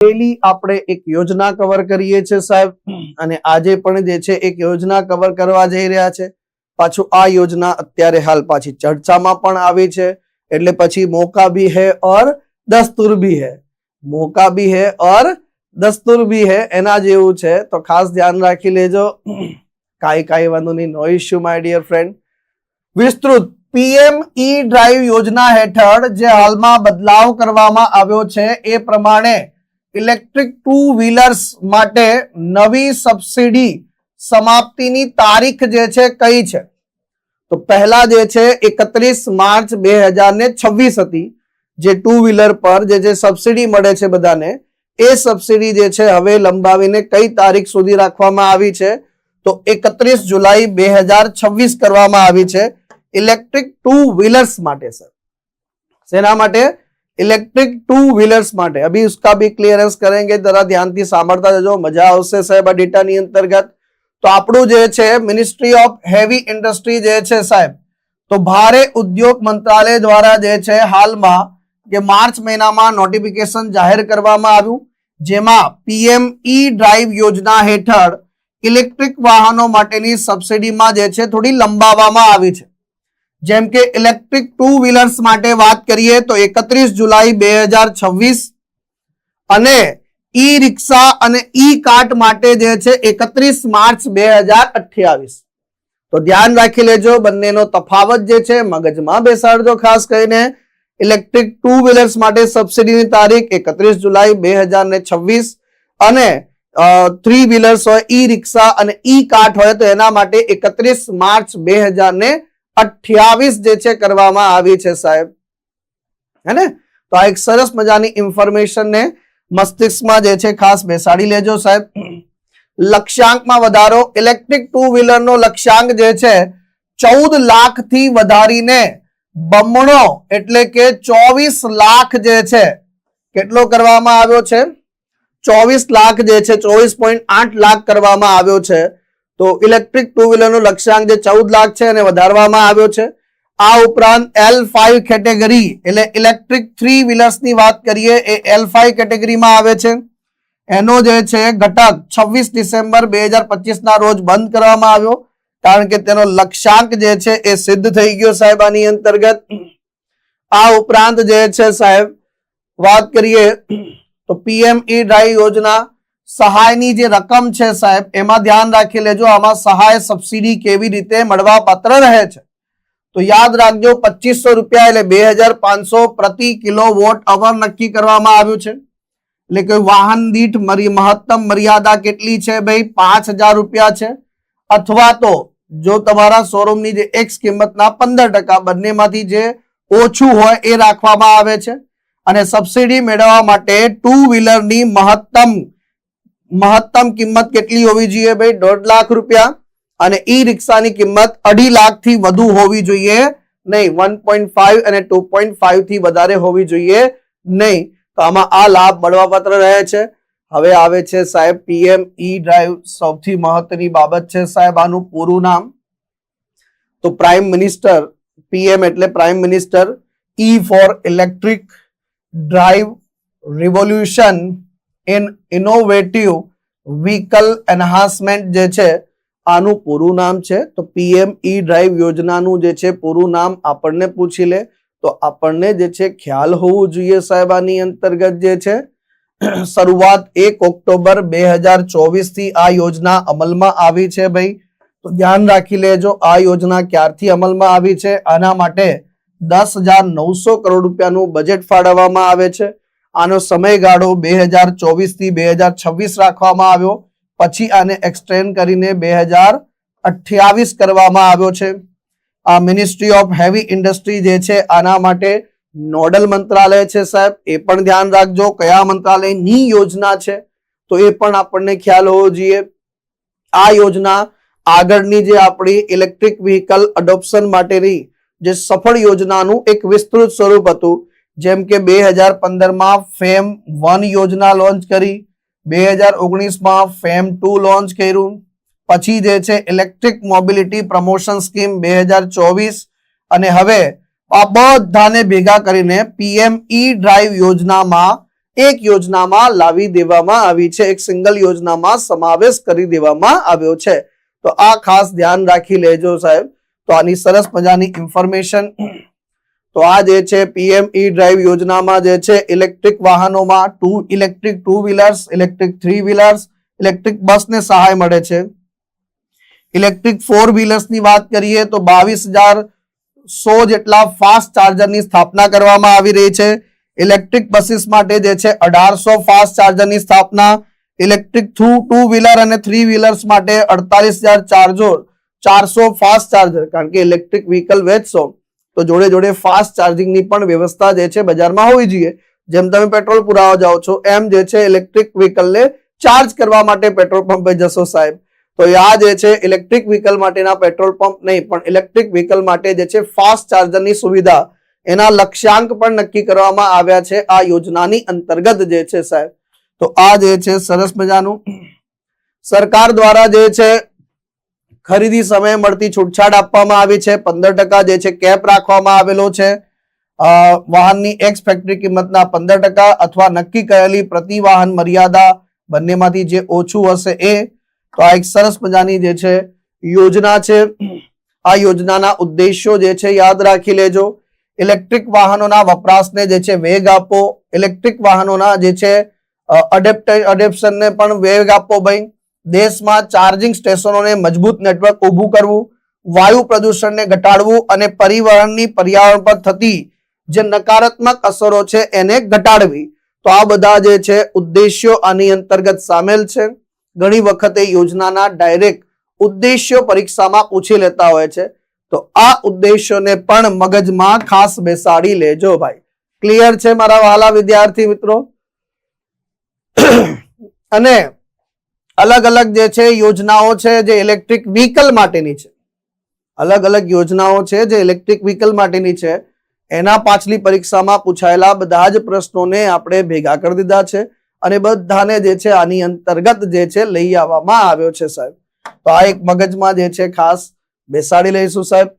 Daily આપણે એક યોજના કવર કરીએ છીએ સાહેબ, અને આજે પણ જે છે એક યોજના કવર કરવા જઈ રહ્યા છે. પાછું આ યોજના અત્યારે હાલ પાછી ચર્ચામાં પણ આવી છે, એટલે પછી મોકા ભી હે ઓર દસ્તુર ભી હે, મોકા ભી હે ઓર દસ્તુર ભી હે, એના જેવું છે. તો ખાસ ધ્યાન રાખી લેજો. કાંઈ વાંધો નહીં, નો ઇશ્યુ માય ડિયર ફ્રેન્ડ. વિસ્તૃત પીએમ ઈ ડ્રાઈવ યોજના હેઠળ જે હાલમાં બદલાવ કરવામાં આવ્યો છે એ પ્રમાણે ઇલેક્ટ્રિક ટુ વ્હીલર્સ માટે નવી સબસિડી સમાપ્તિની તારીખ જે છે કઈ છે? તો પહેલા જે છે 31 માર્ચ 2026 હતી, જે ટુ વ્હીલર પર જે સબસિડી મળે છે બધાને, એ સબસિડી જે છે હવે લંબાવીને કઈ તારીખ સુધી રાખવામાં આવી છે? તો 31 જુલાઈ 2026 કરવામાં આવી છે इलेक्ट्रिक टू व्हीलर्स माटे. सर सेना माटे? इलेक्ट्रिक टू व्हीलर्स माटे. अभी उसका भी क्लियरेंस करेंगे, जरा ध्यान थी सांभळता जजो, मजा आवशे साहेब आ डेटा ની અંતર્ગત. તો આપણું જે છે મિનિસ્ટ્રી ઓફ હેવી ઇન્ડસ્ટ્રી જે છે સાહેબ, તો ભારે ઉદ્યોગ મંત્રાલય દ્વારા જે છે હાલમાં કે માર્ચ મહિનામાં નોટિફિકેશન જાહેર કરવામાં આવ્યું, જેમાં પીએમ ઈ ડ્રાઈવ યોજના હેઠળ ઇલેક્ટ્રિક વાહનો માટેની સબસિડીમાં જે છે થોડી લંબાવવામાં આવી છે. જેમ કે ઇલેક્ટ્રિક ટુ વ્હીલર્સ માટે વાત કરીએ તો 31 જુલાઈ 2026 અને ઈ રિક્ષા અને ઈ કાર્ટ માટે જે છે 31 માર્ચ 2028. તો ધ્યાન રાખી લેજો, બંનેનો તફાવત જે છે મગજમાં બેસાડજો. ખાસ કરીને ઇલેક્ટ્રિક ટુ વ્હીલર્સ માટે સબસિડીની તારીખ 31 જુલાઈ 2026 અને થ્રી વ્હીલર્સ હોય, ઈ રિક્ષા અને ઈ કાર્ટ હોય તો એના માટે 31 માર્ચ 2028 જે છે કરવામાં આવી છે સાહેબ, હે ને? તો આ એક સરસ મજાની ઇન્ફોર્મેશન ને મસ્તિષ્કમાં જે છે ખાસ બેસાડી લેજો સાહેબ. લક્ષ્યાંકમાં વધારો, ઇલેક્ટ્રિક ટુ વ્હીલર નો લક્ષ્યાંક જે છે 14 લાખ થી વધારીને બમણો એટલે કે 24 લાખ જે છે કેટલો કરવામાં આવ્યો છે? 24 લાખ જે છે 24.8 લાખ કરવામાં આવ્યો છે. તો ઇલેક્ટ્રિક ટુ વ્હીલર નો લક્ષ્યાંક જે 14 લાખ છે એને વધારવામાં આવ્યો છે. આ ઉપરાંત L5 કેટેગરી એટલે ઇલેક્ટ્રિક થ્રી વ્હીલર્સ ની વાત કરીએ, એ L5 કેટેગરીમાં આવે છે. એનો જે છે ઘટક 26 ડિસેમ્બર 2025 ના રોજ બંધ કરવામાં આવ્યો, કારણ કે તેનો લક્ષ્યાંક જે છે એ સિદ્ધ થઈ ગયો સાહેબ આની અંતર્ગત. આ ઉપરાંત જે છે સાહેબ વાત કરીએ તો પીએમ ઈ ડ્રાઈવ યોજના સહાયની જે રકમ છે સાહેબ, એમાં ધ્યાન રાખી લેજો, આમાં સહાય સબસિડી કેવી રીતે મળવા પાત્ર રહે છે. તો યાદ રાખજો, 2500 રૂપિયા એટલે 2500 પ્રતિ કિલોવોટ અવર નક્કી કરવામાં આવ્યું છે. એટલે કે વાહન દીઠ મહત્તમ મર્યાદા કેટલી છે ભાઈ? 5000 રૂપિયા છે. અથવા તો જો તમારા શોરૂમની જે એક્સ કિંમતના 15% બંનેમાંથી જે ઓછું હોય એ રાખવામાં આવે છે. અને સબસિડી મેળવવા માટે ટુ વ્હીલરની મહત્તમ કિંમત કેટલી હોવી જોઈએ ભાઈ? 1.5 લાખ રૂપિયા. અને ઈ રિક્ષાની કિંમત 2.5 લાખ થી વધુ હોવી જોઈએ નહીં, 1.5 અને 2.5 થી વધારે હોવી જોઈએ નહીં. તો આમાં આ લાભ મળવાપાત્ર રહે છે. હવે આવે છે સાહેબ પીએમ ઈ ડ્રાઈવ. સૌથી મહત્વની બાબત છે સાહેબ આનું પૂરું નામ. તો પ્રાઇમ મિનિસ્ટર, પીએમ એટલે prime minister, E for electric drive revolution in innovative vehicle enhancement જે છે આનું પૂરું નામ છે. તો પીએમ ઈ ડ્રાઈવ યોજનાનું જે છે પૂરું નામ આપણને પૂછી લે તો આપણને જે છે ખ્યાલ હોવું જોઈએ સાહેબ આની અંતર્ગત જે છે શરૂઆત 1 ઓક્ટોબર 2024 થી આ યોજના અમલમાં આવી છે ભાઈ. તો ધ્યાન રાખી લેજો, આ યોજના ક્યારથી અમલમાં આવી છે? આના માટે 10,900 કરોડ રૂપિયાનું બજેટ ફાળવવામાં આવે છે. આનો સમયગાળો 2024 થી 2026 રાખવામાં આવ્યો, પછી આને એક્સટેન્ડ કરીને 2028 કરવામાં આવ્યો છે. આ મિનિસ્ટ્રી ઓફ હેવી ઇન્ડસ્ટ્રી જે છે આના માટે નોડલ મંત્રાલય છે સાહેબ, એ પણ ધ્યાન રાખજો કયા મંત્રાલયની યોજના છે, તો એ પણ આપણને ખ્યાલ હોવો જોઈએ. આ યોજના આગળની જે આપણી ઇલેક્ટ્રિક વ્હીકલ અડોપ્શન માટેની જે સફળ યોજનાનું એક વિસ્તૃત સ્વરૂપ હતું. જેમ કે 2015માં ફેમ 1 યોજના લોન્ચ કરી, 2019માં ફેમ 2 લોન્ચ કર્યું, પછી જે છે ઇલેક્ટ્રિક મોબિલિટી પ્રમોશન સ્કીમ 2024 અને હવે આ બધાને ભેગા કરીને પીએમ ઈ ડ્રાઈવ યોજનામાં એક યોજનામાં લાવી દેવામાં આવી છે, એક સિંગલ યોજનામાં સમાવેશ કરી દેવામાં આવ્યો છે. તો આ ખાસ ધ્યાન રાખી લેજો સાહેબ. તો આની સરસ મજાની ઇન્ફોર્મેશન. તો આ જે છે પીએમ ઈ ડ્રાઈવ યોજનામાં જે છે ઇલેક્ટ્રિક વાહનોમાં electric 2 wheelers, electric 3 wheelers, electric બસને સહાય મળે છે. ઇલેક્ટ્રિક 4 વ્હીલર્સની વાત કરીએ તો 22,100 જેટલા ફાસ્ટ ચાર્જરની સ્થાપના કરવામાં આવી રહી છે. ઇલેક્ટ્રિક બસીસ માટે જે છે 1800 ફાસ્ટ ચાર્જરની સ્થાપના. ઇલેક્ટ્રિક 2 વ્હીલર અને 3 વ્હીલર્સ માટે 48,400 ફાસ્ટ ચાર્જર. કારણ કે ઇલેક્ટ્રિક વ્હીકલ વેચશો તો જોડે જોડે ફાસ્ટ ચાર્જિંગની પણ વ્યવસ્થા જે છે બજારમાં હોવી જોઈએ. જેમ તમે પેટ્રોલ પુરાવા જાઓ છો એમ જે છે ઇલેક્ટ્રિક વ્હીકલને ચાર્જ કરવા માટે પેટ્રોલ પંપે જશો સાહેબ. તો આ જે છે ઇલેક્ટ્રિક વ્હીકલ માટેના પેટ્રોલ પંપ નહીં પણ ઇલેક્ટ્રિક વ્હીકલ માટે જે છે ફાસ્ટ ચાર્જરની સુવિધા, એના લક્ષ્યાંક પણ નક્કી કરવામાં આવ્યા છે આ યોજનાની અંતર્ગત જે છે સાહેબ. તો આ જે છે સરસ મજાનું સરકાર દ્વારા જે છે ખરીદી સમયે મળતી છૂટછાટ આપવામાં આવી છે. 15% જે છે કેપ રાખવામાં આવેલો છે. વાહનની એક્સ ફેક્ટરી કિંમતના 15% અથવા નક્કી કરેલી પ્રતિ વાહન મર્યાદા બંનેમાંથી જે ઓછું હશે એ. તો આ એક સરસ મજાની જે છે યોજના છે. આ યોજનાના ઉદ્દેશ્યો જે છે યાદ રાખી લેજો. ઇલેક્ટ્રિક વાહનોના વપરાશને જે છે વેગ આપવો, ઇલેક્ટ્રિક વાહનોના જે છે અડેપ્શનને પણ વેગ આપવો ભાઈ. દેશમાં ચાર્જિંગ સ્ટેશનોને મજબૂત નેટવર્ક ઊભું કરવું, વાયુ પ્રદૂષણને ઘટાડવું અને પરિવહનની પર્યાવરણ પર થતી જે નકારાત્મક અસરો છે એને ઘટાડવી. તો આ બધા જે છે ઉદ્દેશ્યો આની અંતર્ગત સામેલ છે. ઘણી વખતે યોજનાના ડાયરેક્ટ ઉદ્દેશ્યો પરીક્ષામાં પૂછી લેતા હોય છે. તો આ ઉદ્દેશ્યોને પણ મગજમાં ખાસ બેસાડી લેજો ભાઈ. ક્લિયર છે મારા વહાલા વિદ્યાર્થી મિત્રો? અને અલગ અલગ જે છે યોજનાઓ છે જે ઇલેક્ટ્રિક વ્હીકલ માટેની છે, અલગ અલગ યોજનાઓ છે જે ઇલેક્ટ્રિક વ્હીકલ માટેની છે, એના પાછલી પરીક્ષામાં પૂછાયેલા બધા જ પ્રશ્નોને આપણે ભેગા કરી દીધા છે અને બધાને જે છે આની અંતર્ગત જે છે લઈ આવવામાં આવ્યો છે સાહેબ. તો આ એક મગજમાં જે છે ખાસ બેસાડી લઈશું સાહેબ.